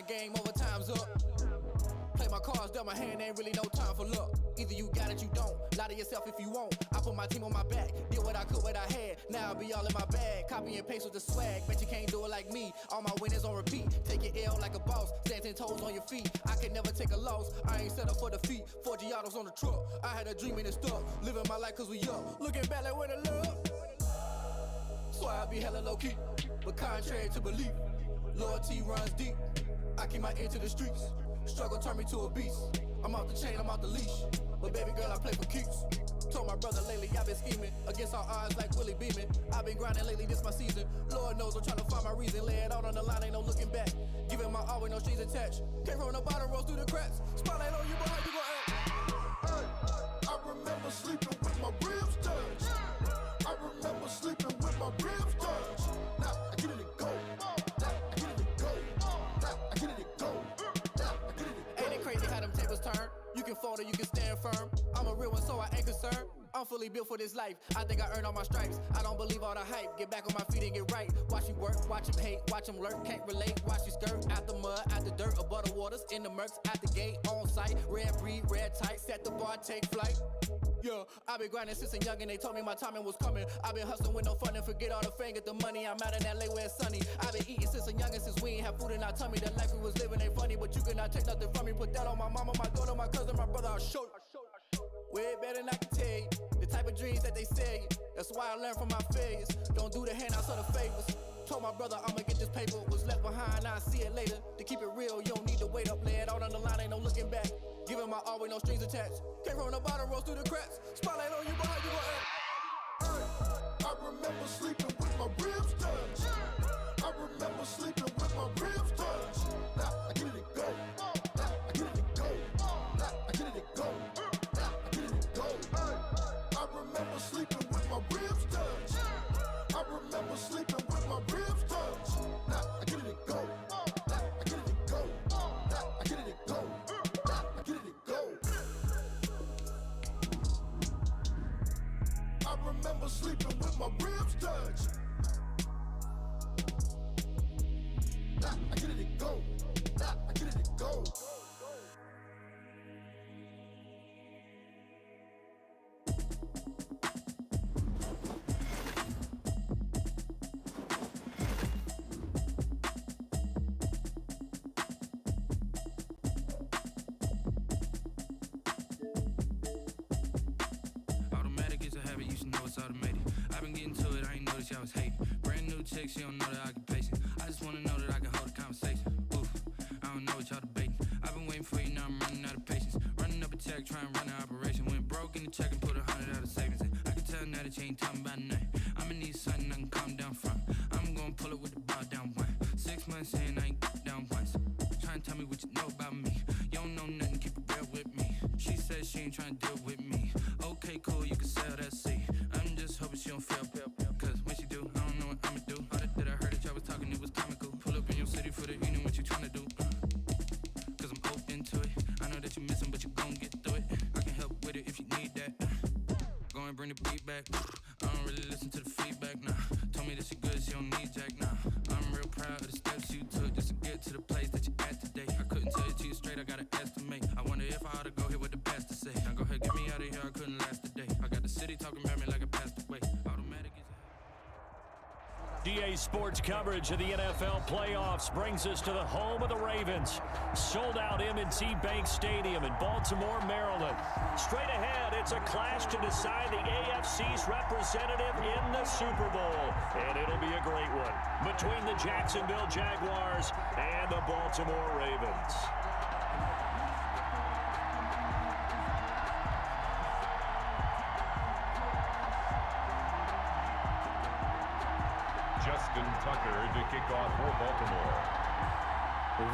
mind game, overtime's up. Play my cards, dealt my hand, ain't really no time for luck. Either you got it, you don't. Lie to yourself if you won't. I put my team on my back, did what I could, what I had. Now I'll be all in my bag. Copy and paste with the swag. Bet you can't do it like me. All my winners on repeat. Take your L like a boss. Stand 10 toes on your feet. I can never take a loss. I ain't set up for defeat. 4 Giottos on the truck. I had a dream and it stuck. Living my life cause we up. Looking back like where the love. Swear I be hella low key. But contrary to belief, loyalty runs deep. I keep my ear to the streets. Struggle turned me to a beast. I'm off the chain, I'm off the leash. But baby girl, I play for keeps. Told my brother lately, I've been scheming against all odds like Willie Beeman. I've been grinding lately, this my season. Lord knows I'm trying to find my reason. Lay it out on the line, ain't no looking back. Giving my all with no strings attached. Came from the bottom, rose through the cracks. Spotlight on you, boy, how you gon' act? Hey, I remember sleeping with my ribs touched. I remember sleeping with my ribs touched. Now I get it to go. Now I get it to go. Now I get it to go. Now I get it to go. Ain't it crazy how them tables turn? You can fold or you can stand firm. I'm a real one, so I ain't concerned. I'm fully built for this life. I think I earned all my stripes. I don't believe all the hype. Get back on my feet and get right. Watch you work, watch him hate, watch him lurk. Can't relate, watch you skirt. Out the mud, out the dirt, above the waters, in the murks, out the gate, on site. Red breed, red tight, set the bar, take flight. Yeah, I been grinding since a young and they told me my timing was coming. I been hustling with no fun and forget all the fame, get the money. I'm out in LA where it's sunny. I been eating since a young and since we ain't have food in our tummy. The life we was living ain't funny, but you cannot take nothing from me. Put that on my mama, my daughter, my cousin, my brother, I'll show you. Way better than I can tell you. The type of dreams that they sell you. That's why I learned from my failures. Don't do the handouts or the favors. Told my brother I'ma get this paper. Was left behind, I'll see it later. To keep it real, you don't need to wait up. Lay it out on the line, ain't no looking back. Giving my all with no strings attached. Came from the bottom, rose through the cracks. Spotlight on you, boy, how you gon' act? Hey, I remember sleeping with my ribs touched. I remember sleeping with my ribs touched. Now I get it to go. Now I get it to go. Now I get it to go. Now I get it to go. Hey, I remember sleeping with my ribs touched. I remember sleeping with my ribs touched. Now I get it to go. Now I get it to go. Now I get it to go. Now I get it to go. I remember sleeping with my ribs touched. Now I get it to go. Now I get it to go. Automatic is a habit, you should know it's automated. I've been getting to it, I ain't noticed y'all was hating. Brand new chick, she don't know the occupation. I just wanna know that I can hold a conversation. Oof, I don't know what y'all debating. I've been waiting for you, now I'm running out of patience. Running up a check, trying to run an operation. Went broke in the check and put 100 out of savings in. I can tell now that you ain't talking about nothing. I'ma need something I can calm down from. I'm gonna pull it with the bow down one. 6 months in, I ain't down once. Trying to tell me what you know about me. You don't know nothing, keep it real with me. She says she ain't trying to deal with me. Okay, cool, you can sell that seat. I'm just hoping she don't fail. Cause when she do, I don't know what I'ma do. All that I heard that y'all was talking, it was comical. Pull up in your city for the evening, what you tryna do? Cause I'm open to it. I know that you missing, but you gon' get through it. I can help with it if you need that. Go and bring the beat back. I don't really listen to the feedback, nah. Told me that she good, she don't need jack, nah. I'm real proud of the steps you took just to get to the place that you at today. I couldn't tell it to you straight, I gotta estimate. I wonder if I ought to go here with the best to say. Now go ahead, get me out of here, I couldn't last a day. I got the city talking about me like I passed away. Automatic is DA Sports coverage of the NFL playoffs brings us to the home of the Ravens. Sold out M&T Bank Stadium in Baltimore, Maryland. Straight ahead, it's a clash to decide the AFC's representative in the Super Bowl. And it'll be a great one between the Jacksonville Jaguars and the Baltimore Ravens. Justin Tucker to kick off for Baltimore.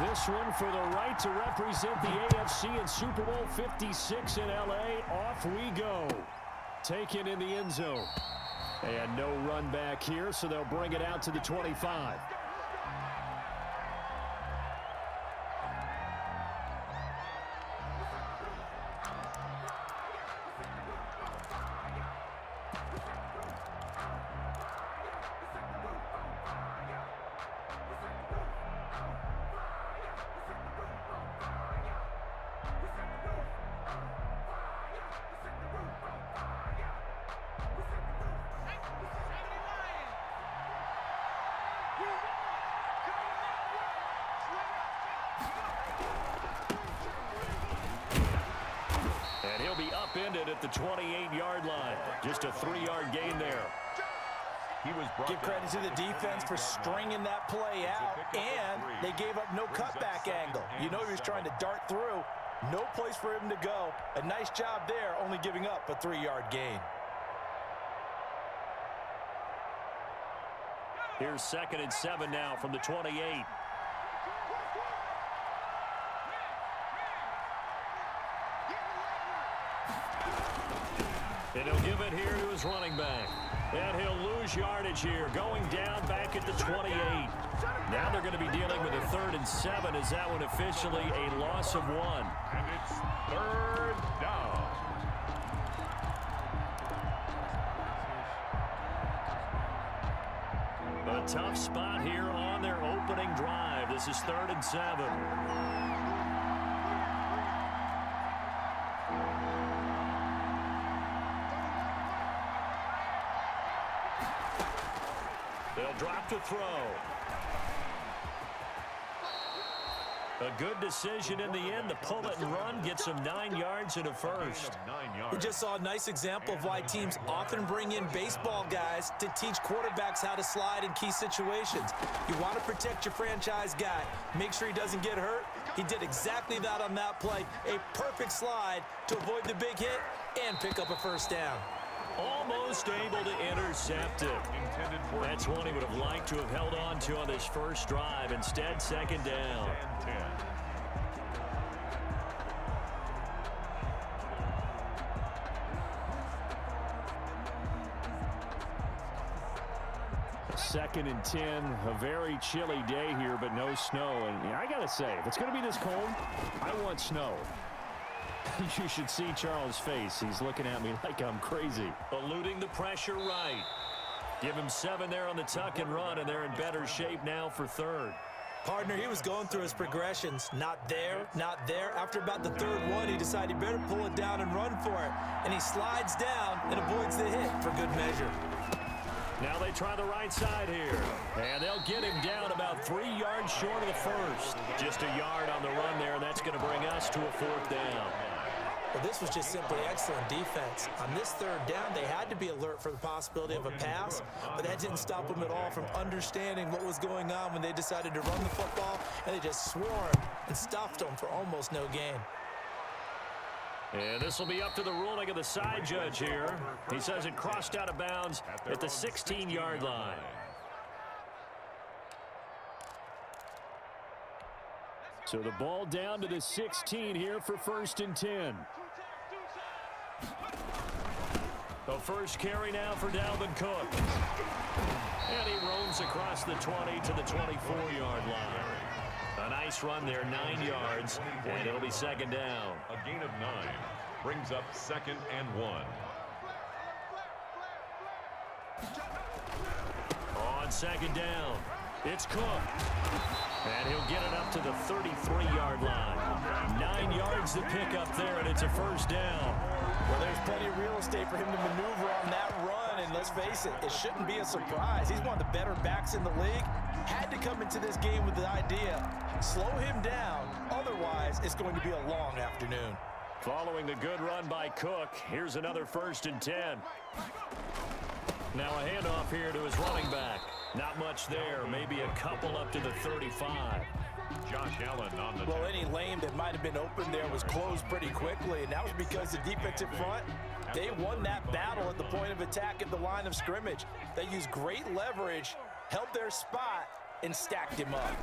This one for the right to represent the AFC in Super Bowl 56 in L.A. Off we go. Taken in the end zone. And no run back here, so they'll bring it out to the 25. at the 28-yard line. Just a 3-yard gain there. Give credit to the defense for stringing that play out, and they gave up no cutback angle. You know he was trying to dart through. No place for him to go. A nice job there, only giving up a 3-yard gain. Here's 2nd and 7 now from the 28. And he'll give it here to his running back. And he'll lose yardage here, going down back at the 28. Now they're going to be dealing with a 3rd and 7. Is that one officially a loss of 1? And it's 3rd down. A tough spot here on their opening drive. This is 3rd and 7. They'll drop to throw. A good decision in the end to pull it and run, get some 9 yards and a first. We just saw a nice example of why teams often bring in baseball guys to teach quarterbacks how to slide in key situations. You want to protect your franchise guy. Make sure he doesn't get hurt. He did exactly that on that play. A perfect slide to avoid the big hit and pick up a first down. Almost able to intercept it. That's one he would have liked to have held on to on this first drive. Instead, 2nd down. 2nd and 10. A very chilly day here, but no snow. And I got to say, if it's going to be this cold, I want snow. You should see Charles' face. He's looking at me like I'm crazy. Eluding the pressure right. Give him 7 there on the tuck and run, and they're in better shape now for 3rd. Partner, he was going through his progressions. Not there, not there. After about the 3rd one, he decided he better pull it down and run for it. And he slides down and avoids the hit for good measure. Now they try the right side here. And they'll get him down about 3 yards short of the first. Just a yard on the run there, and that's going to bring us to a 4th down. Well, this was just simply excellent defense. On this 3rd down, they had to be alert for the possibility of a pass, but that didn't stop them at all from understanding what was going on when they decided to run the football, and they just swarmed and stuffed them for almost no gain. And this will be up to the ruling of the side judge here. He says it crossed out of bounds at the 16-yard line. So the ball down to the 16 here for 1st and 10. The first carry now for Dalvin Cook. And he roams across the 20 to the 24-yard line. A nice run there, 9 yards, and it'll be 2nd down. A gain of 9 brings up 2nd and 1. On 2nd down, it's Cook. And he'll get it up to the 33-yard line. 9 yards to pick up there, and it's a first down. Well, there's plenty of real estate for him to maneuver on that run, and let's face it, it shouldn't be a surprise. He's one of the better backs in the league. Had to come into this game with the idea, slow him down, otherwise it's going to be a long afternoon. Following the good run by Cook, here's another 1st and 10. Now a handoff here to his running back. Not much there, maybe a couple up to the 35. Josh Allen on the well, any lane that might have been open there was closed pretty quickly, and that was because the defensive front, they won that battle at the point of attack at the line of scrimmage. They used great leverage, held their spot, and stacked him up.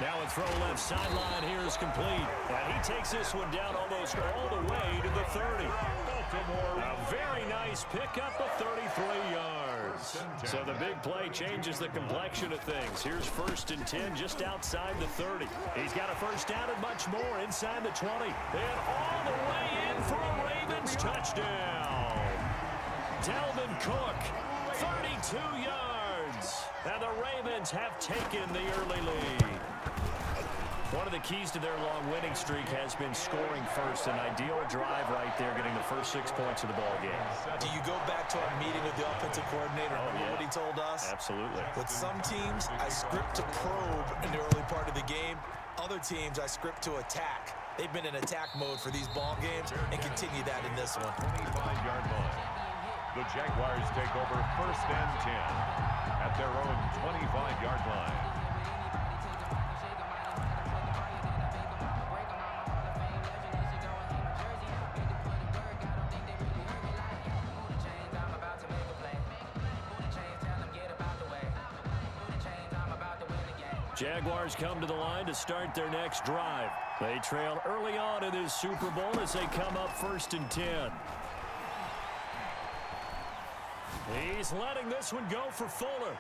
Now a throw left sideline here is complete. And he takes this one down almost all the way to the 30. A very nice pickup of 33 yards. So the big play changes the complexion of things. Here's 1st and 10 just outside the 30. He's got a first down and much more inside the 20. And all the way in for a Ravens touchdown. Dalvin Cook, 32 yards. And the Ravens have taken the early lead. One of the keys to their long winning streak has been scoring first. An ideal drive right there, getting the first 6 points of the ball game. Do you go back to our meeting with the offensive coordinator? Remember what he told us? Absolutely. With some teams, I script to probe in the early part of the game. Other teams, I script to attack. They've been in attack mode for these ball games and continue that in this one. 25-yard line. The Jaguars take over 1st and 10 at their own 25-yard line. Jaguars come to the line to start their next drive. They trail early on in this Super Bowl as they come up 1st and 10. He's letting this one go for Fuller.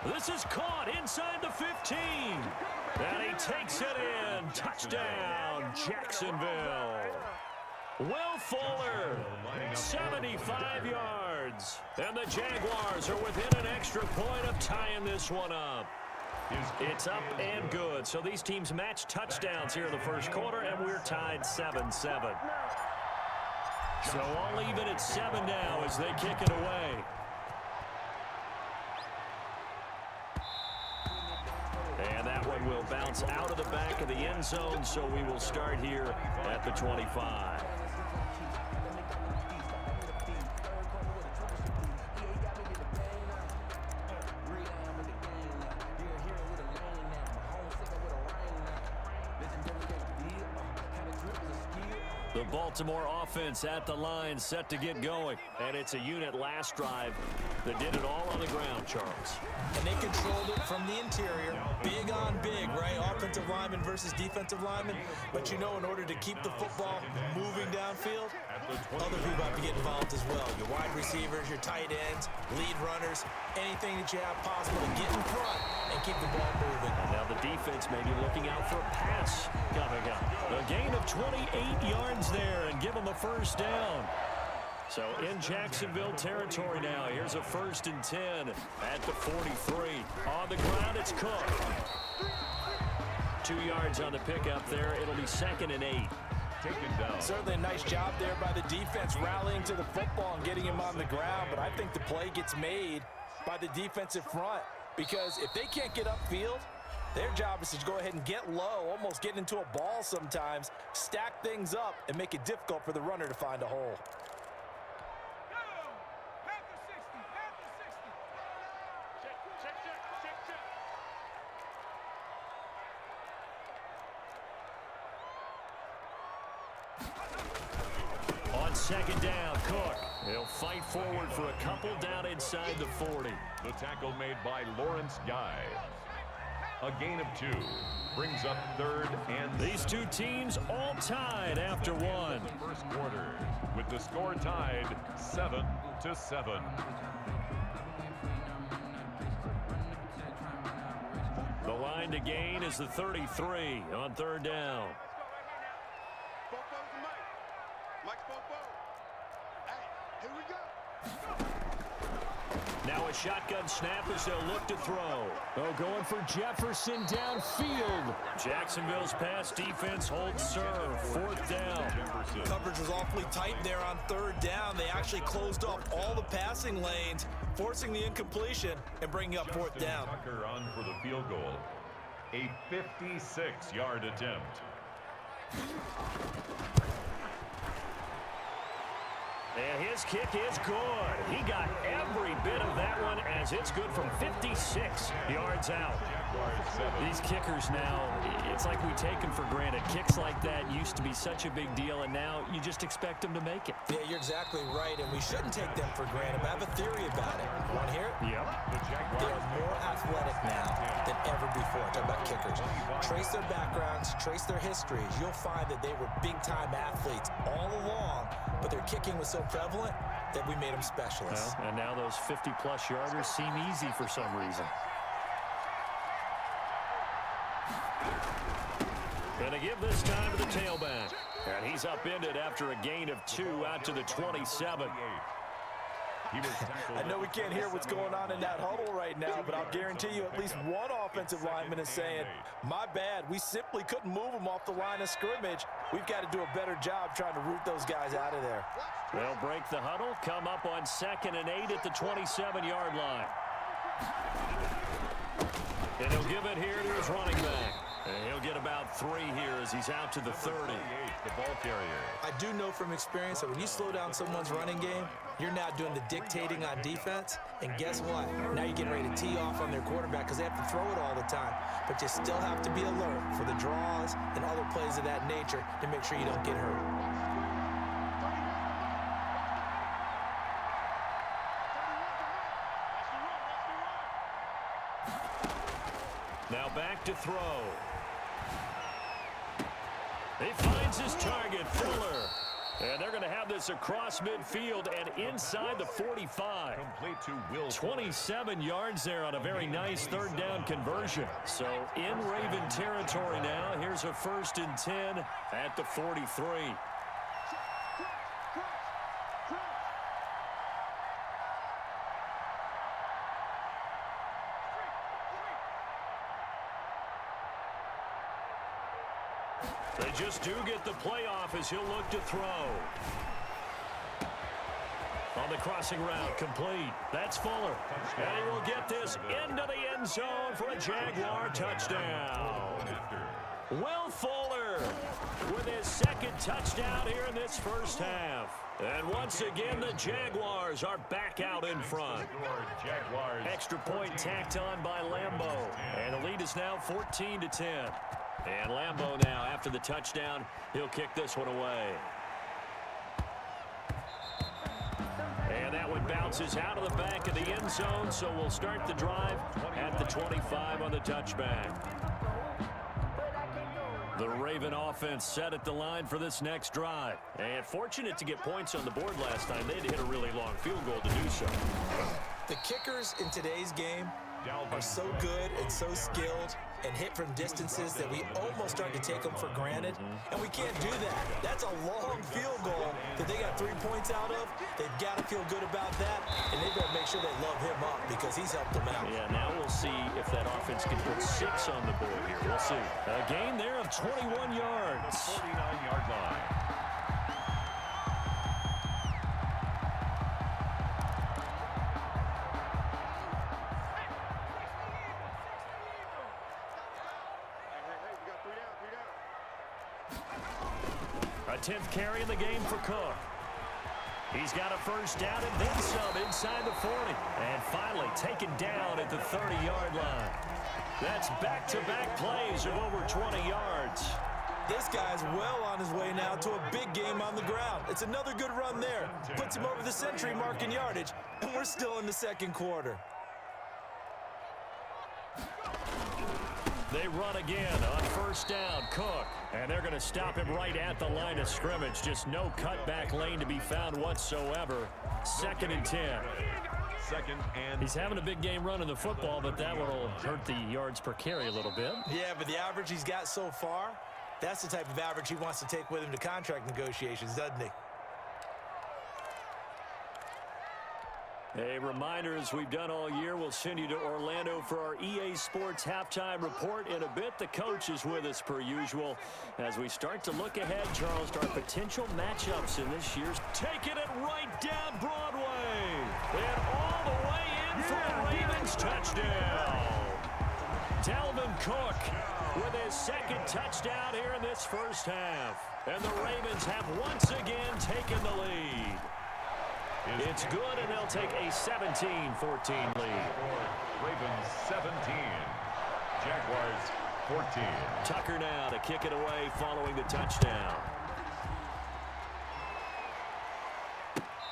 This is caught inside the 15. And he takes it in. Touchdown, Jacksonville. Will Fuller, 75 yards. And the Jaguars are within an extra point of tying this one up. It's up and good. So these teams match touchdowns here in the first quarter, and we're tied 7-7. So all even at 7 now as they kick it away. And that one will bounce out of the back of the end zone, so we will start here at the 25. The Baltimore offense at the line, set to get going. And it's a unit last drive that did it all on the ground, Charles. And they controlled it from the interior. Big on big, right? Offensive lineman versus defensive lineman. But you know, in order to keep the football moving downfield, other people have to get involved as well. Your wide receivers, your tight ends, lead runners, anything that you have possible to get in front and keep the ball moving. And now the defense may be looking out for a pass coming up. A gain of 28 yards there and give them a first down. So in Jacksonville territory now. Here's a 1st and 10 at the 43. On the ground, it's Cook. 2 yards on the pickup there. It'll be 2nd and 8. Certainly a nice job there by the defense, rallying to the football and getting him on the ground. But I think the play gets made by the defensive front, because if they can't get upfield, their job is to go ahead and get low, almost get into a ball sometimes, stack things up, and make it difficult for the runner to find a hole. On 2nd down, Cook. He'll fight forward for a couple down inside the 40. The tackle made by Lawrence Guy. A gain of 2 brings up 3rd and These two teams all tied after one. The first quarter with the score tied 7-7. The line to gain is the 33 on 3rd down. Now a shotgun snap as they'll look to throw. Oh, going for Jefferson downfield. Jacksonville's pass defense holds serve. 4th down. Coverage was awfully tight there on 3rd down. They actually closed off all the passing lanes, forcing the incompletion and bringing up 4th down. Tucker on for the field goal. A 56-yard attempt. And his kick is good. He got every bit of that one as it's good from 56 yards out. These kickers now, it's like we take them for granted. Kicks like that used to be such a big deal, and now you just expect them to make it. Yeah, you're exactly right, and we shouldn't take them for granted. But I have a theory about it. Want to hear it? Yep. They are more athletic now than ever before. Talk about kickers. Trace their backgrounds, trace their histories. You'll find that they were big-time athletes all along, but their kicking was so prevalent that we made them specialists. Well, and now those 50-plus yarders seem easy for some reason. Gonna give this time to the tailback. And he's upended after a gain of 2 out to the 27. I know we can't hear what's going on in that huddle right now, but I'll guarantee you at least one offensive lineman is saying, my bad, we simply couldn't move them off the line of scrimmage. We've got to do a better job trying to root those guys out of there. They'll break the huddle, come up on 2nd and 8 at the 27-yard line. And he'll give it here to his running back. And he'll get about 3 here as he's out to the 30. The ball carrier. I do know from experience that when you slow down someone's running game, you're now doing the dictating on defense. And guess what? Now you're getting ready to tee off on their quarterback because they have to throw it all the time. But you still have to be alert for the draws and other plays of that nature to make sure you don't get hurt. Now back to throw. He finds his target, Fuller. And they're going to have this across midfield and inside the 45. Complete to Will. 27 yards there on a very nice 3rd down conversion. So in Raven territory now. Here's a 1st and 10 at the 43. They just do get the playoff as he'll look to throw. On the crossing route, complete. That's Fuller. And he will get this into the end zone for a Jaguar touchdown. Will Fuller with his 2nd touchdown here in this first half. And once again, the Jaguars are back out in front. Extra point tacked on by Lambo. And the lead is now 14-10. And Lambo now, after the touchdown, he'll kick this one away. And that one bounces out of the back of the end zone, so we'll start the drive at the 25 on the touchback. The Raven offense set at the line for this next drive. And fortunate to get points on the board last time. They had to hit a really long field goal to do so. The kickers in today's game are so good and so skilled and hit from distances that we almost start to take them for granted, and we can't do that. That's a long field goal that they got 3 points out of. They've got to feel good about that, and they've got to make sure they love him up because he's helped them out. Yeah, now we'll see if that offense can put 6 on the board here. We'll see. A gain there of 21 yards. 49-yard line. A 10th carry in the game for Cook. He's got a 1st down and then some inside the 40. And finally taken down at the 30-yard line. That's back-to-back plays of over 20 yards. This guy's well on his way now to a big game on the ground. It's another good run there. Puts him over the century mark in yardage, and we're still in the 2nd quarter. They run again on 1st down, Cook. And they're going to stop him right at the line of scrimmage. Just no cutback lane to be found whatsoever. 2nd and 10. 2nd and He's having a big game running the football, but that will hurt the yards per carry a little bit. Yeah, but the average he's got so far, that's the type of average he wants to take with him to contract negotiations, doesn't he? A reminder, as we've done all year, we'll send you to Orlando for our EA Sports halftime report in a bit. The coach is with us per usual. As we start to look ahead, Charles, to our potential matchups in this year's. Taking it right down Broadway. And all the way in for the Ravens touchdown. Dalvin Cook with his 2nd touchdown here in this first half. And the Ravens have once again taken the lead. It's good, and they'll take a 17-14 lead. Ravens 17. Jaguars 14. Tucker now to kick it away following the touchdown.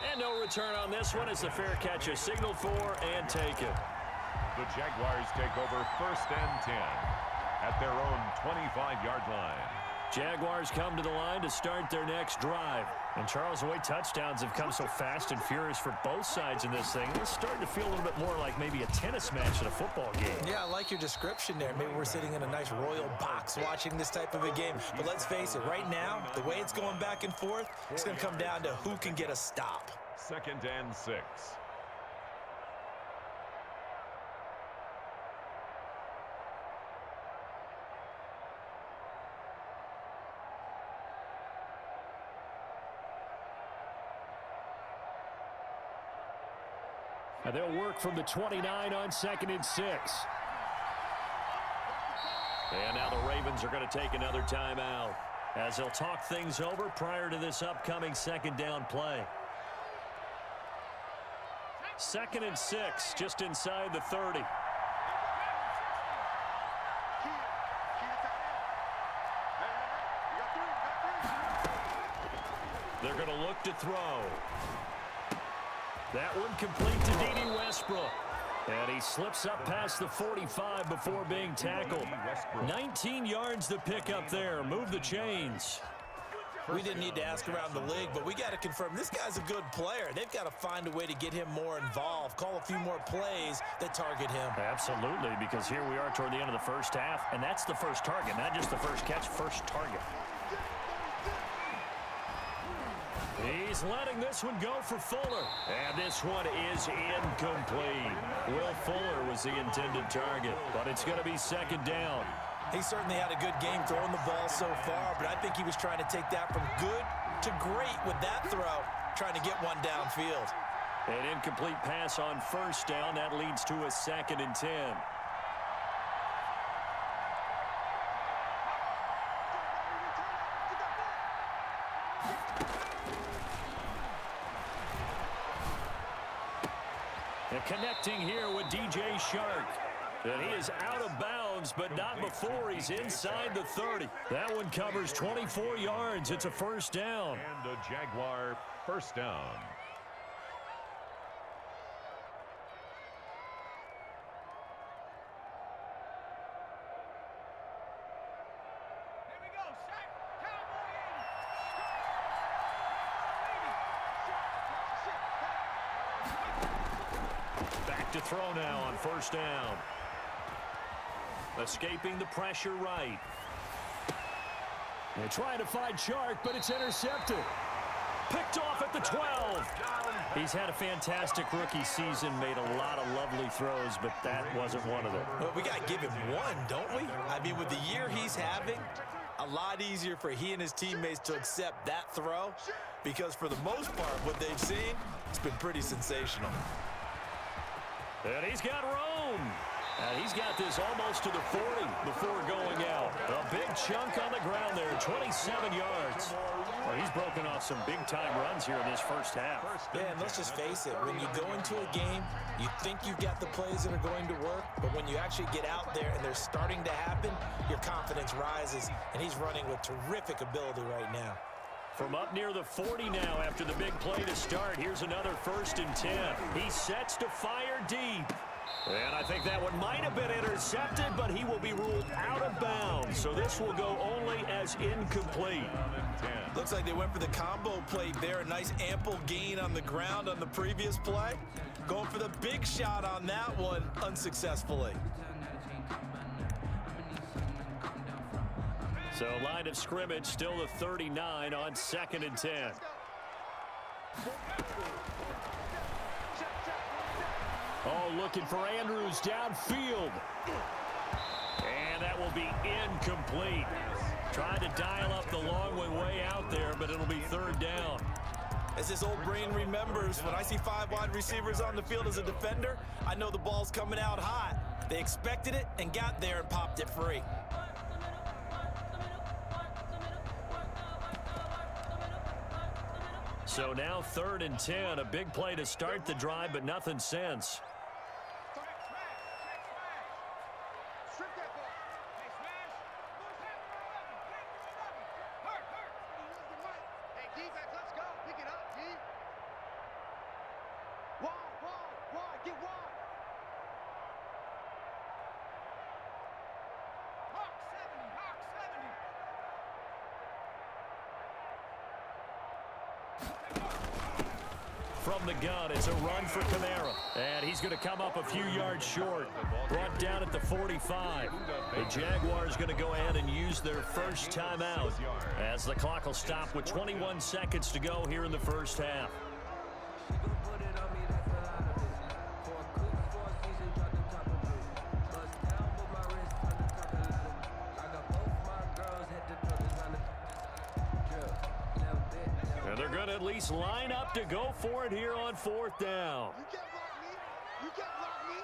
And no return on this one as the fair catch is signaled for and taken. The Jaguars take over 1st and 10 at their own 25-yard line. Jaguars come to the line to start their next drive. And Charles, the way touchdowns have come so fast and furious for both sides in this thing, it's starting to feel a little bit more like maybe a tennis match in a football game. Yeah, I like your description there. Maybe we're sitting in a nice royal box watching this type of a game. But let's face it, right now, the way it's going back and forth, it's going to come down to who can get a stop. 2nd and 6. And they'll work from the 29 on 2nd and 6. And now the Ravens are going to take another timeout as they'll talk things over prior to this upcoming 2nd down play. 2nd and 6, just inside the 30. They're going to look to throw. That one complete to D.D. Westbrook. And he slips up past the 45 before being tackled. 19 yards to pick up there. Move the chains. We didn't need to ask around the league, but we got to confirm this guy's a good player. They've got to find a way to get him more involved, call a few more plays that target him. Absolutely, because here we are toward the end of the first half, and that's the first target, not just the first catch, first target. He's letting this one go for Fuller. And this one is incomplete. Will Fuller was the intended target, but it's going to be 2nd down. He certainly had a good game throwing the ball so far, but I think he was trying to take that from good to great with that throw, trying to get one downfield. An incomplete pass on 1st down. That leads to a 2nd and 10. And connecting here with DJ Shark. And he is out of bounds, but not before he's inside the 30. That one covers 24 yards. It's a 1st down. And a Jaguar 1st down. Back to throw now on 1st down. Escaping the pressure right. They're trying to find Shark, but it's intercepted. Picked off at the 12. He's had a fantastic rookie season, made a lot of lovely throws, but that wasn't one of them. Well, we got to give him one, don't we? I mean, with the year he's having, a lot easier for he and his teammates to accept that throw, because for the most part, what they've seen, it's been pretty sensational. And he's got Rome. And he's got this almost to the 40 before going out. A big chunk on the ground there, 27 yards. Well, he's broken off some big-time runs here in this first half. Yeah, and let's just face it. When you go into a game, you think you've got the plays that are going to work, but when you actually get out there and they're starting to happen, your confidence rises, and he's running with terrific ability right now. From up near the 40 now after the big play to start, here's another 1st and 10. He sets to fire deep. And I think that one might have been intercepted, but he will be ruled out of bounds. So this will go only as incomplete. Looks like they went for the combo play there. A nice ample gain on the ground on the previous play. Going for the big shot on that one unsuccessfully. So line of scrimmage still the 39 on 2nd and 10. Oh, looking for Andrews downfield. And that will be incomplete. Trying to dial up the long way out there, but it'll be 3rd down. As this old brain remembers, when I see 5 wide receivers on the field as a defender, I know the ball's coming out hot. They expected it and got there and popped it free. So now 3rd and 10, a big play to start the drive, but nothing since. From the gun, it's a run for Kamara. And he's going to come up a few yards short. Brought down at the 45. The Jaguars going to go ahead and use their first timeout as the clock will stop with 21 seconds to go here in the first half. And they're going to at least line up to go for it here on 4th down. You can't block me.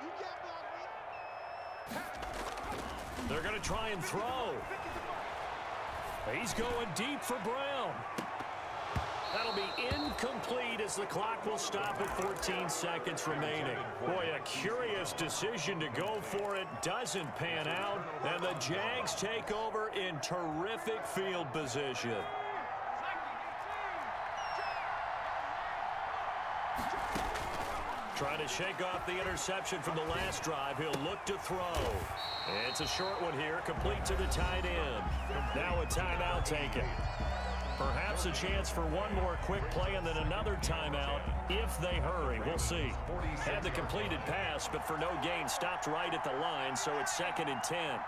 You can't block me. They're going to try and throw. He's going deep for Brown. That'll be incomplete as the clock will stop at 14 seconds remaining. Boy, a curious decision to go for it. Doesn't pan out. And the Jags take over in terrific field position. Trying to shake off the interception from the last drive. He'll look to throw. It's a short one here, complete to the tight end. Now a timeout taken. Perhaps a chance for one more quick play and then another timeout if they hurry. We'll see. Had the completed pass, but for no gain, stopped right at the line, so it's 2nd and 10.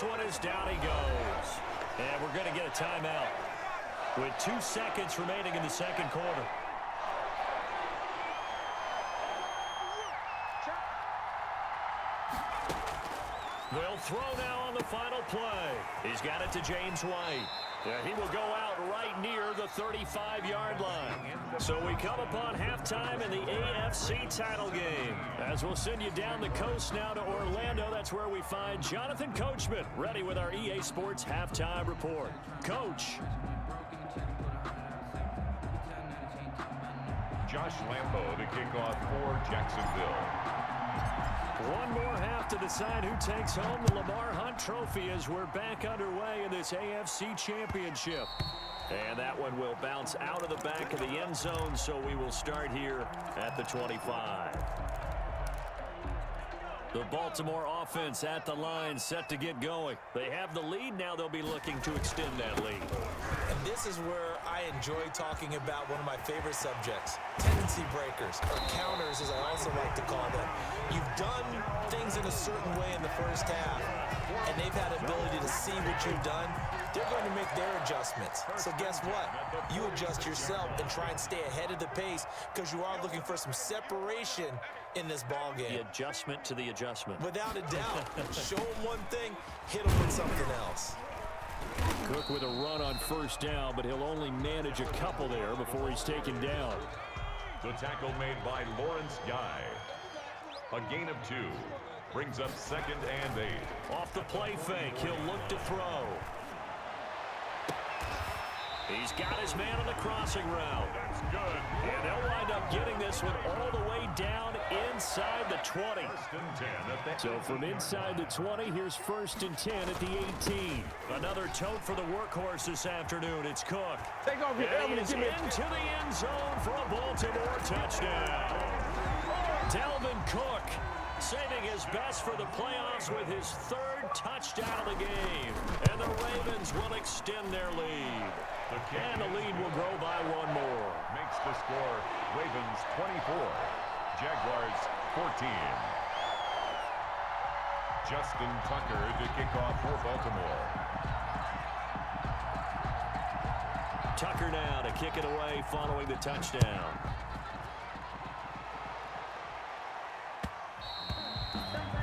One is down he goes. And we're going to get a timeout with 2 seconds remaining in the second quarter. They'll throw now on the final play. He's got it to James White. He will go out right near the 35-yard line. So we come upon halftime in the AFC title game. As we'll send you down the coast now to Orlando, that's where we find Jonathan Coachman, ready with our EA Sports halftime report. Coach. Josh Lambo to kick off for Jacksonville. One more half to decide who takes home the Lamar Hunt Trophy as we're back underway in this AFC Championship. And that one will bounce out of the back of the end zone, so we will start here at the 25. The Baltimore offense at the line, set to get going. They have the lead. Now they'll be looking to extend that lead. And this is where I enjoy talking about one of my favorite subjects, tendency breakers, or counters as I also like to call them. You've done things in a certain way in the first half, and they've had ability to see what you've done. They're going to make their adjustments. So guess what? You adjust yourself and try and stay ahead of the pace because you are looking for some separation in this ball game. The adjustment to the adjustment. Without a doubt. Show them one thing, hit them with something else. Cook with a run on first down, but he'll only manage a couple there before he's taken down. The tackle made by Lawrence Guy. A gain of 2. Brings up 2nd and 8. Off the play fake, he'll look to throw. He's got his man on the crossing route. That's good. And they'll wind up getting this one all the way down inside the 20. 1st and 10 at the So from inside the 20, here's 1st and 10 at the 18. Another tote for the workhorse this afternoon. It's Cook. Take off your and helmet. he's into the end zone for a Baltimore touchdown. Dalvin Cook saving his best for the playoffs with his 3rd touchdown of the game. And the Ravens will extend their lead. And the lead will grow by 1 more. Makes the score Ravens 24, Jaguars 14. Justin Tucker to kick off for Baltimore. Tucker now to kick it away following the touchdown.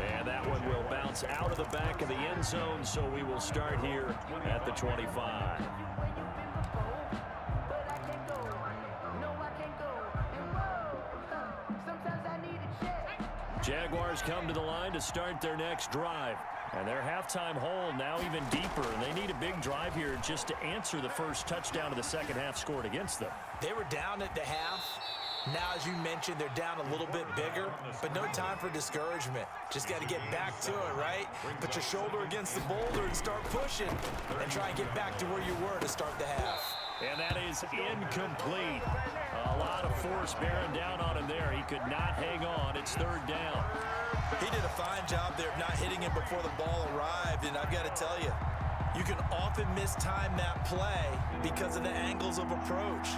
And that one will bounce out of the back of the end zone, so we will start here at the 25. Jaguars come to the line to start their next drive. And their halftime hole now even deeper, and they need a big drive here just to answer the first touchdown of the second half scored against them. They were down at the half. Now, as you mentioned, they're down a little bit bigger, but no time for discouragement. Just got to get back to it, right? Put your shoulder against the boulder and start pushing and try and get back to where you were to start the half. And that is incomplete. A lot of force bearing down on him there. He could not hang on. It's 3rd down. He did a fine job there of not hitting him before the ball arrived, and I've got to tell you, you can often mistime that play because of the angles of approach.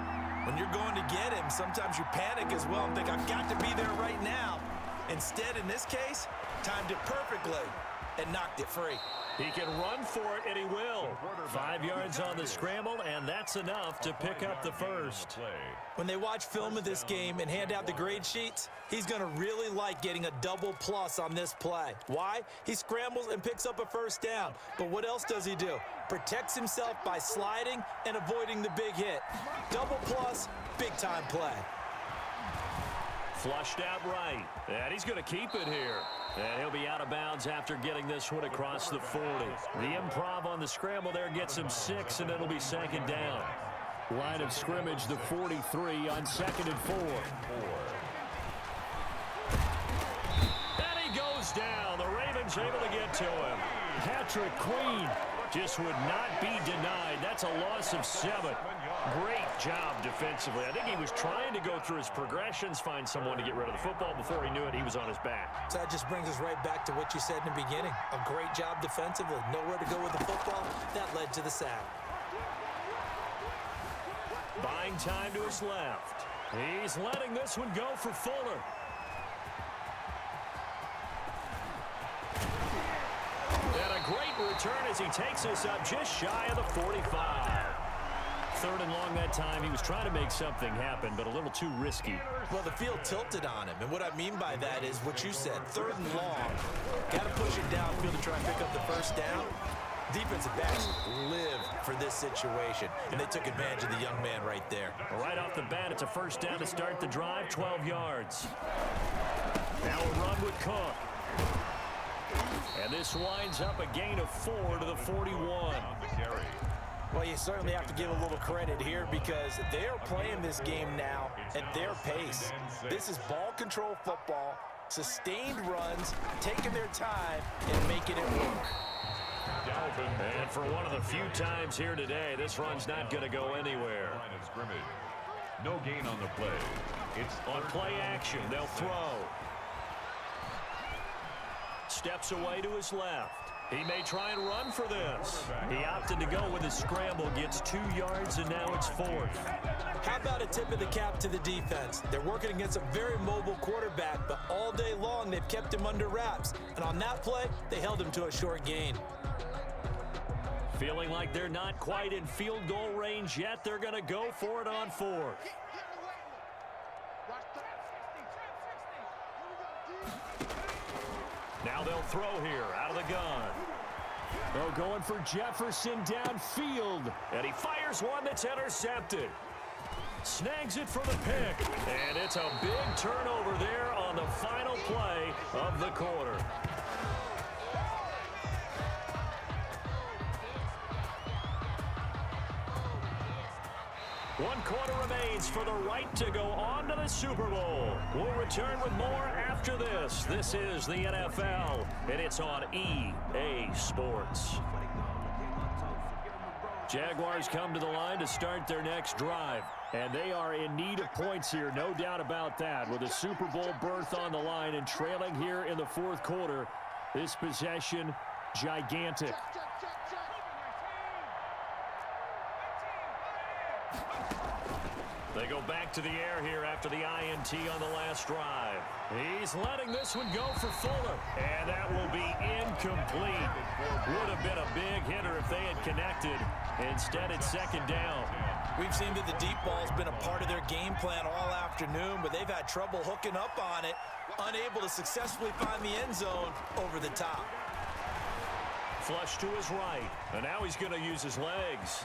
When you're going to get him, sometimes you panic as well and think, I've got to be there right now. Instead, in this case, timed it perfectly and knocked it free. He can run for it, and he will. 5 yards on the scramble, and that's enough to pick up the first. When they watch film of this game and hand out the grade sheets, he's going to really like getting a double plus on this play. Why? He scrambles and picks up a first down. But what else does he do? Protects himself by sliding and avoiding the big hit. Double plus, big-time play. Flushed out right, and he's going to keep it here. And he'll be out of bounds after getting this one across the 40. The improv on the scramble there gets him 6, and it'll be second down. Line of scrimmage, the 43 on 2nd and 4. And he goes down. The Ravens able to get to him. Patrick Queen just would not be denied. That's a loss of 7. Great job defensively. I think he was trying to go through his progressions, find someone to get rid of the football. Before he knew it, he was on his back. So that just brings us right back to what you said in the beginning. A great job defensively. Nowhere to go with the football. That led to the sack. Buying time to his left. He's letting this one go for Fuller. And a great return as he takes us up just shy of the 45. 3rd and long that time. He was trying to make something happen, but a little too risky. Well, the field tilted on him, and what I mean by that is what you said. 3rd and long. Got to push it downfield to try and pick up the first down. Defensive backs live for this situation, and they took advantage of the young man right there. Right off the bat, it's a first down to start the drive, 12 yards. Now a run with Cook. And this winds up a gain of 4 to the 41. Well, you certainly have to give a little credit here because they're playing this game now at their pace. This is ball control football, sustained runs, taking their time and making it work. And for one of the few times here today, this run's not going to go anywhere. No gain on the play. It's on play action. They'll throw. Steps away to his left. He may try and run for this. He opted to go with his scramble, gets 2 yards, and now it's 4th. How about a tip of the cap to the defense? They're working against a very mobile quarterback, but all day long they've kept him under wraps. And on that play, they held him to a short gain. Feeling like they're not quite in field goal range yet, they're going to go for it on 4th. Now they'll throw here out of the gun. They're going for Jefferson downfield. And he fires one that's intercepted. Snags it for the pick. And it's a big turnover there on the final play of the quarter. One quarter remains for the right to go on to the Super Bowl. We'll return with more after this. This is the NFL, and it's on EA Sports. Jaguars come to the line to start their next drive, and they are in need of points here, no doubt about that, with a Super Bowl berth on the line and trailing here in the 4th quarter. This possession, gigantic. They go back to the air here after the INT on the last drive. He's letting this one go for Fuller. And that will be incomplete. Would have been a big hitter if they had connected. Instead, it's 2nd down. We've seen that the deep ball's been a part of their game plan all afternoon, but they've had trouble hooking up on it, unable to successfully find the end zone over the top. Flush to his right, and now he's going to use his legs.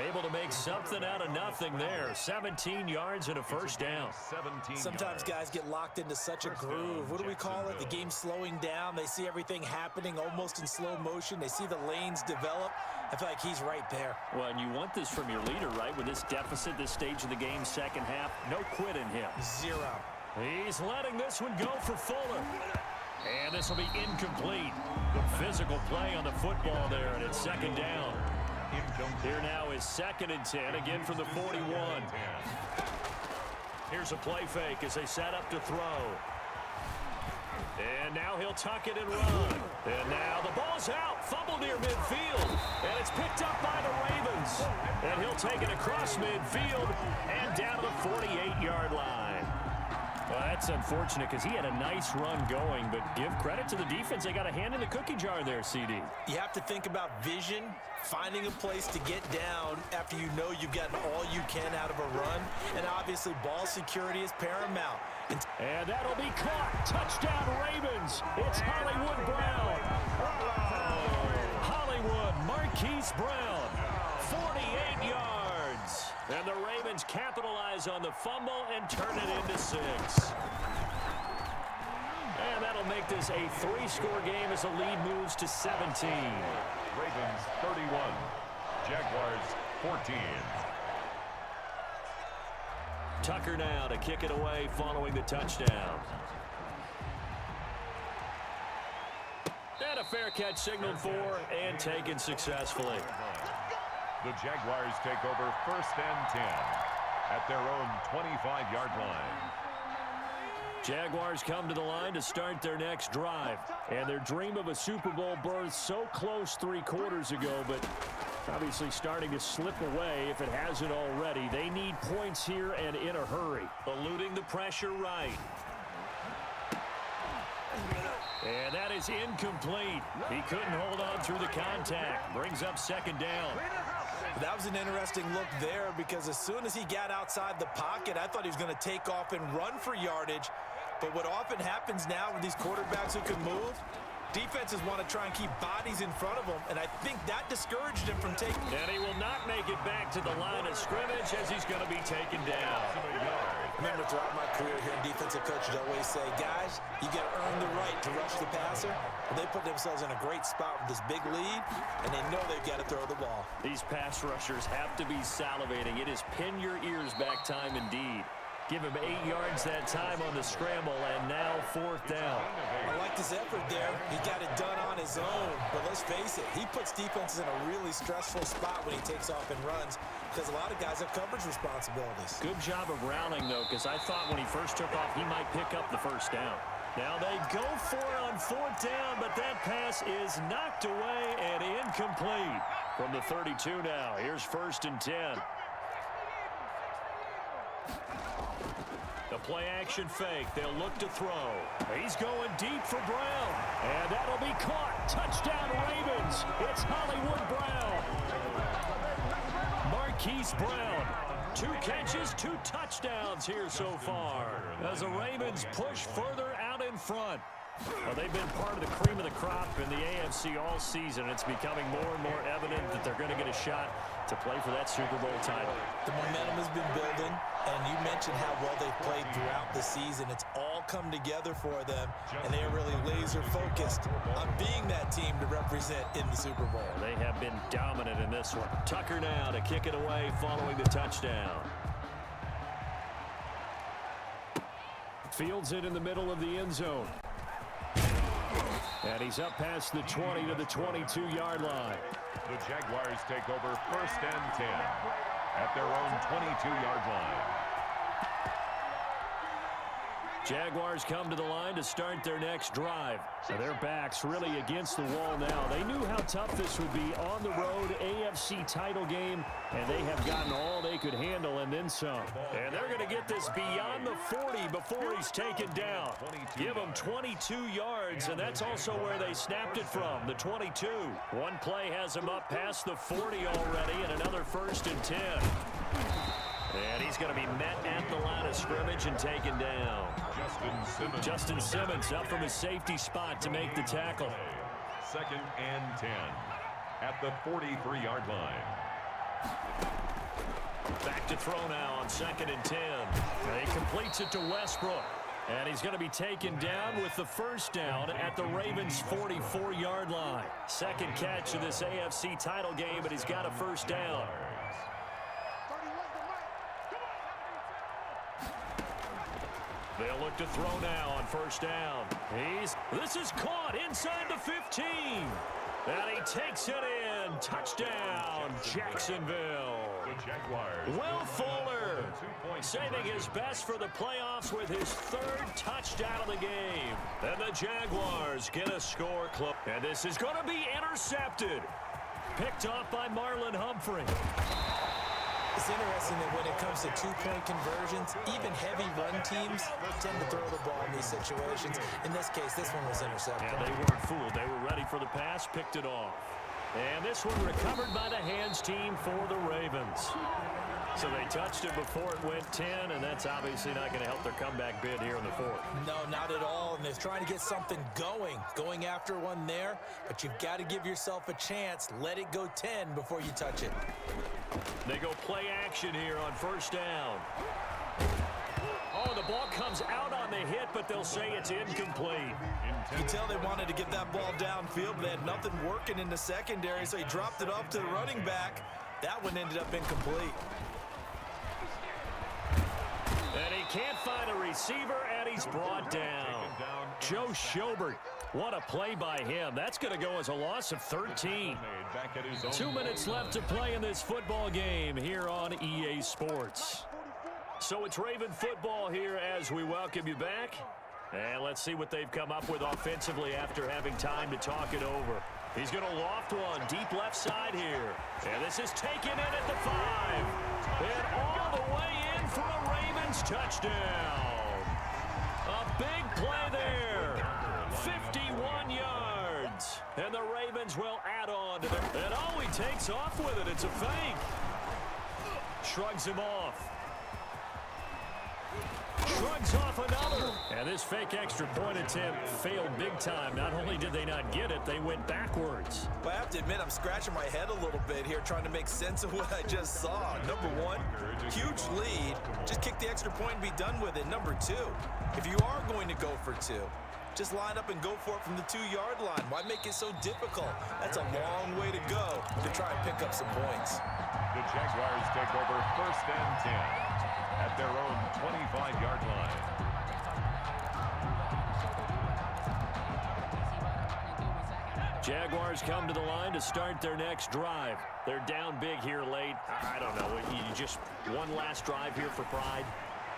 Able to make something out of nothing there. 17 yards and a first down. Sometimes guys get locked into such a groove. What do we call it? The game's slowing down. They see everything happening almost in slow motion. They see the lanes develop. I feel like he's right there. Well, and you want this from your leader, right? With this deficit, this stage of the game, second half, no quit in him. 0. He's letting this one go for Fuller. And this will be incomplete. The physical play on the football there, and it's 2nd down. Here now is 2nd and 10, again from the 41. Here's a play fake as they set up to throw. And now he'll tuck it and run. And now the ball's out, fumble near midfield. And it's picked up by the Ravens. And he'll take it across midfield and down to the 48-yard line. Well, that's unfortunate because he had a nice run going, but give credit to the defense. They got a hand in the cookie jar there, CD. You have to think about vision, finding a place to get down after you know you've gotten all you can out of a run, and obviously ball security is paramount. And that'll be caught. Touchdown, Ravens. It's Hollywood Brown. Hollywood Marquise Brown, 48 yards. And the Ravens capitalize on the fumble and turn it into 6. And that'll make this a 3-score game as the lead moves to 17. Ravens 31, Jaguars 14. Tucker now to kick it away following the touchdown. And a fair catch signaled for and taken successfully. The Jaguars take over 1st and 10 at their own 25-yard line. Jaguars come to the line to start their next drive. And their dream of a Super Bowl berth so close 3 quarters ago, but obviously starting to slip away if it hasn't already. They need points here and in a hurry. Eluding the pressure right. And that is incomplete. He couldn't hold on through the contact. Brings up 2nd down. That was an interesting look there because as soon as he got outside the pocket, I thought he was going to take off and run for yardage. But what often happens now with these quarterbacks who can move, defenses want to try and keep bodies in front of them, and I think that discouraged him from taking. And he will not make it back to the line of scrimmage as he's going to be taken down. Remember, throughout my career here in defensive coaches always say, guys, you got to earn the right to rush the passer. And they put themselves in a great spot with this big lead, and they know they've got to throw the ball. These pass rushers have to be salivating. It is pin your ears back time indeed. Give him 8 yards that time on the scramble, and now 4th down. I liked his effort there. He got it done on his own. But let's face it, he puts defenses in a really stressful spot when he takes off and runs because a lot of guys have coverage responsibilities. Good job of rallying, though, because I thought when he first took off, he might pick up the 1st down. Now they go for it on 4th down, but that pass is knocked away and incomplete. From the 32 now, here's 1st and 10. The play-action fake. They'll look to throw. He's going deep for Brown. And that'll be caught. Touchdown, Ravens. It's Hollywood Brown. Marquise Brown. 2 catches, 2 touchdowns here so far. As the Ravens push further out in front. Well, they've been part of the cream of the crop in the AFC all season. It's becoming more and more evident that they're going to get a shot to play for that Super Bowl title. The momentum has been building, and you mentioned how well they've played throughout the season. It's all come together for them, and they are really laser-focused on being that team to represent in the Super Bowl. They have been dominant in this one. Tucker now to kick it away following the touchdown. Fields it in the middle of the end zone. And he's up past the 20 to the 22-yard line. The Jaguars take over 1st and 10 at their own 22-yard line. Jaguars come to the line to start their next drive. So their backs really against the wall now. They knew how tough this would be on the road, AFC title game, and they have gotten all they could handle and then some. And they're going to get this beyond the 40 before he's taken down. Give him 22 yards, and that's also where they snapped it from, the 22. One play has him up past the 40 already, and another 1st and 10. And he's going to be met at the line of scrimmage and taken down. Justin Simmons up from his safety spot to make the tackle. 2nd and 10 at the 43-yard line. Back to throw now on 2nd and 10. He completes it to Westbrook. And he's going to be taken down with the 1st down at the Ravens' 44-yard line. 2nd catch of this AFC title game, but he's got a 1st down. They'll look to throw now on 1st down. This is caught inside the 15. And he takes it in. Touchdown, Jacksonville. Will Fuller saving his best for the playoffs with his 3rd touchdown of the game. And the Jaguars get a score close. And this is going to be intercepted. Picked off by Marlon Humphrey. It's interesting that when it comes to two-point conversions, even heavy run teams tend to throw the ball in these situations. In this case, this one was intercepted. And they weren't fooled. They were ready for the pass, picked it off. And this one recovered by the hands team for the Ravens. So they touched it before it went 10, and that's obviously not going to help their comeback bid here in the fourth. No, not at all, and they're trying to get something going after one there, but you've got to give yourself a chance. Let it go 10 before you touch it. They go play action here on first down. Oh, the ball comes out on the hit, but they'll say it's incomplete. You can tell they wanted to get that ball downfield, but they had nothing working in the secondary, so he dropped it off to the running back. That one ended up incomplete. And he can't find a receiver, and he's brought down. Joe Schobert, what a play by him. That's going to go as a loss of 13. 2 minutes left to play in this football game here on EA Sports. So it's Raven football here as we welcome you back. And let's see what they've come up with offensively after having time to talk it over. He's going to loft one deep left side here. And this is taken in at the 5. And all the way in for a Ravens touchdown. A big play there. 51 yards. And the Ravens will add on to it. And oh, he takes off with it. It's a fake. Shrugs him off. Shrugs off another. And this fake extra point attempt failed big time. Not only did they not get it, they went backwards. Well, I have to admit, I'm scratching my head a little bit here trying to make sense of what I just saw. Number one, huge lead. Just kick the extra point and be done with it. Number two, if you are going to go for two, just line up and go for it from the 2-yard line. Why make it so difficult? That's a long way to go to try and pick up some points. The Jaguars take over first and 10 at their own 25-yard line. Jaguars come to the line to start their next drive. They're down big here late. I don't know. You just one last drive here for pride?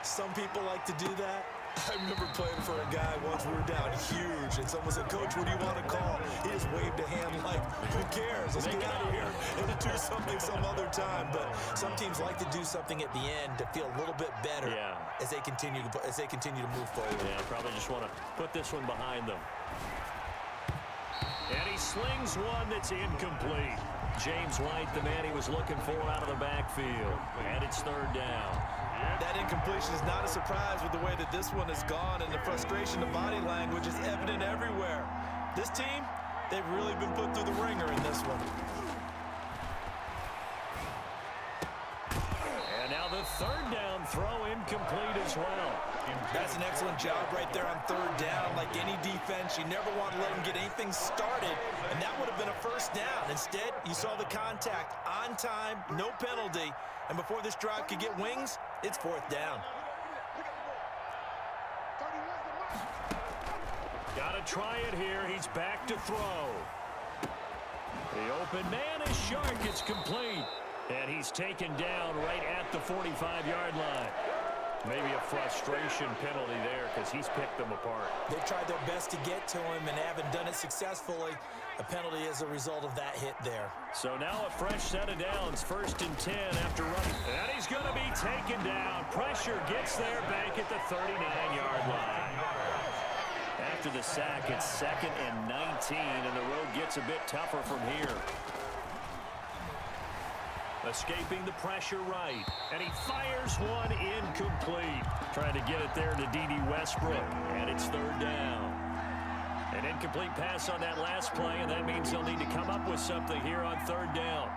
Some people like to do that. I remember playing for a guy once. We were down huge, and someone said, "Coach, what do you want to call?" He just waved a hand like, "Who cares? Let's get out of here and do something some other time." But some teams like to do something at the end to feel a little bit better as they continue to move forward. Yeah, probably just want to put this one behind them. And he slings one that's incomplete. James White, the man he was looking for out of the backfield. And it's third down. That incompletion is not a surprise with the way that this one has gone, and the frustration of body language is evident everywhere. This team, they've really been put through the ringer in this one. And now the third down throw incomplete as well. That's an excellent job right there on third down. Like any defense, you never want to let them get anything started, and that would have been a first down. Instead, you saw the contact on time, no penalty, and before this drive could get wings, it's fourth down. Got to try it here. He's back to throw. The open man is Shark. It's complete. And he's taken down right at the 45-yard line. Maybe a frustration penalty there because he's picked them apart. They've tried their best to get to him and haven't done it successfully. A penalty as a result of that hit there. So now a fresh set of downs, first and 10 after running. And he's going to be taken down. Pressure gets there back at the 39-yard line. After the sack, it's second and 19, and the road gets a bit tougher from here. Escaping the pressure right, and he fires one incomplete. Trying to get it there to D.D. Westbrook, and it's third down. An incomplete pass on that last play, and that means they'll need to come up with something here on third down.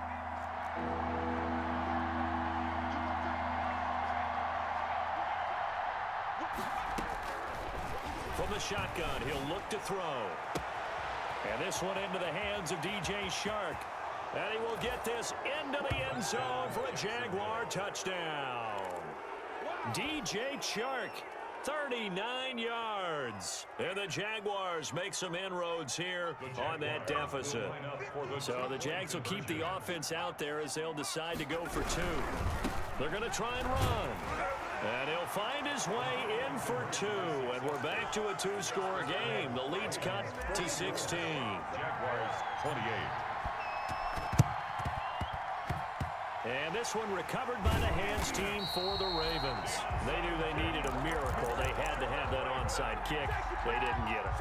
From the shotgun, he'll look to throw. And this one into the hands of D.J. Shark. And he will get this into the end zone for a Jaguar touchdown. D.J. Chark, 39 yards. And the Jaguars make some inroads here on that deficit. So the Jags will keep the offense out there as they'll decide to go for two. They're going to try and run. And he'll find his way in for two. And we're back to a two-score game. The lead's cut to 16. Jaguars 28. And this one recovered by the hands team for the Ravens. They knew they needed a miracle. They had to have that onside kick. They didn't get it.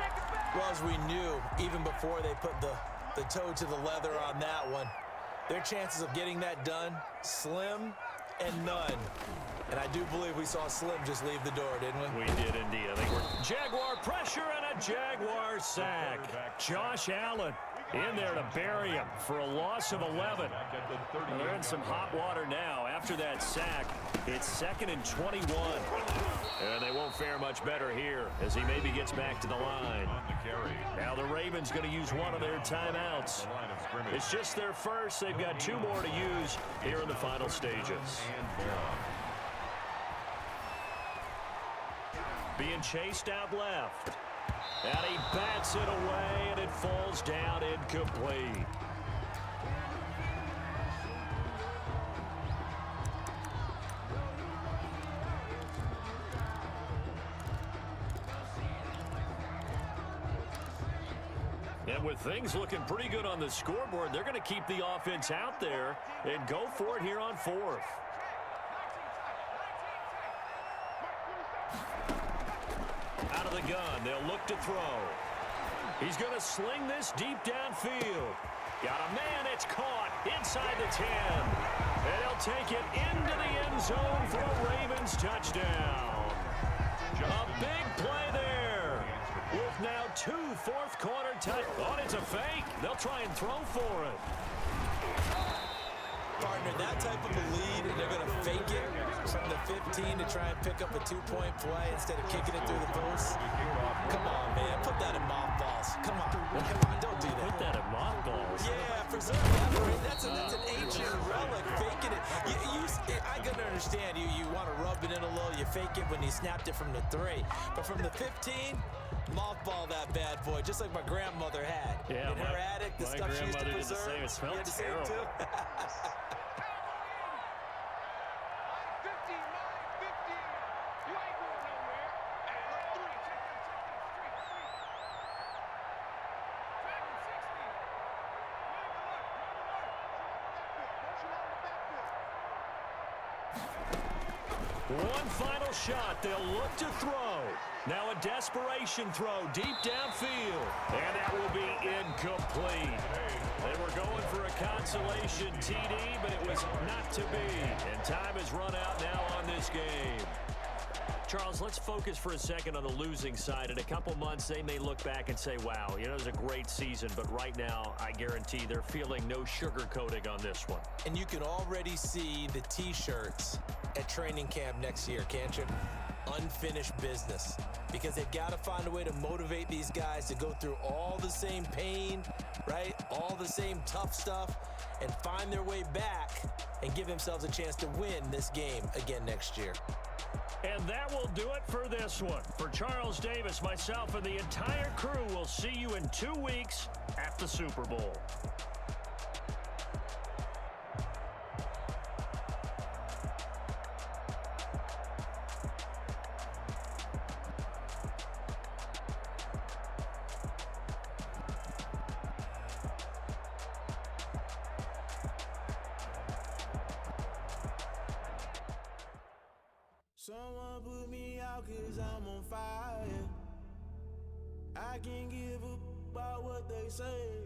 Well, as we knew, even before they put the toe to the leather on that one, their chances of getting that done, slim and none. And I do believe we saw Slim just leave the door, didn't we? We did indeed. I think we're Jaguar pressure and a Jaguar sack. Josh Allen in there to bury him for a loss of 11. They're in some hot water now. After that sack, it's 2nd and 21. And they won't fare much better here as he maybe gets back to the line. Now the Ravens going to use one of their timeouts. It's just their first. They've got 2 more to use here in the final stages. Being chased out left. And he bats it away, and it falls down incomplete. And with things looking pretty good on the scoreboard, they're going to keep the offense out there and go for it here on 4th. Out of the gun, they'll look to throw. He's going to sling this deep downfield. Got a man, it's caught inside the 10. And he'll take it into the end zone for a Ravens touchdown. A big play there. With now 2 fourth-quarter touchdowns. Oh, it's a fake. They'll try and throw for it. Partner, that type of a lead, and they're going to fake it from the 15 to try and pick up a 2-point play instead of kicking it through the post. Come on, man. Put that in mothballs. Come on. Don't do that. Put that in mothballs. Yeah, preserve that. Right? That's an ancient relic. Faking it. I can understand. You want to rub it in a little. You fake it when you snapped it from the 3. But from the 15, mothball that bad boy, just like my grandmother had. Yeah, in her attic, the stuff she used to preserve. Did the same. It smelled terrible. Too? One final shot. They'll look to throw. Now a desperation throw deep downfield. And that will be incomplete. They were going for a consolation TD, but it was not to be. And time has run out now on this game. Charles, let's focus for a second on the losing side. In a couple months, they may look back and say, wow, it was a great season. But right now, I guarantee they're feeling no sugarcoating on this one. And you can already see the T-shirts at training camp next year, can't you? Unfinished business. Because they've got to find a way to motivate these guys to go through all the same pain, right? All the same tough stuff, and find their way back and give themselves a chance to win this game again next year. And that will do it for this one. For Charles Davis, myself, and the entire crew, we'll see you in 2 weeks at the Super Bowl. Someone put me out 'cause I'm on fire. I can't give up about what they say.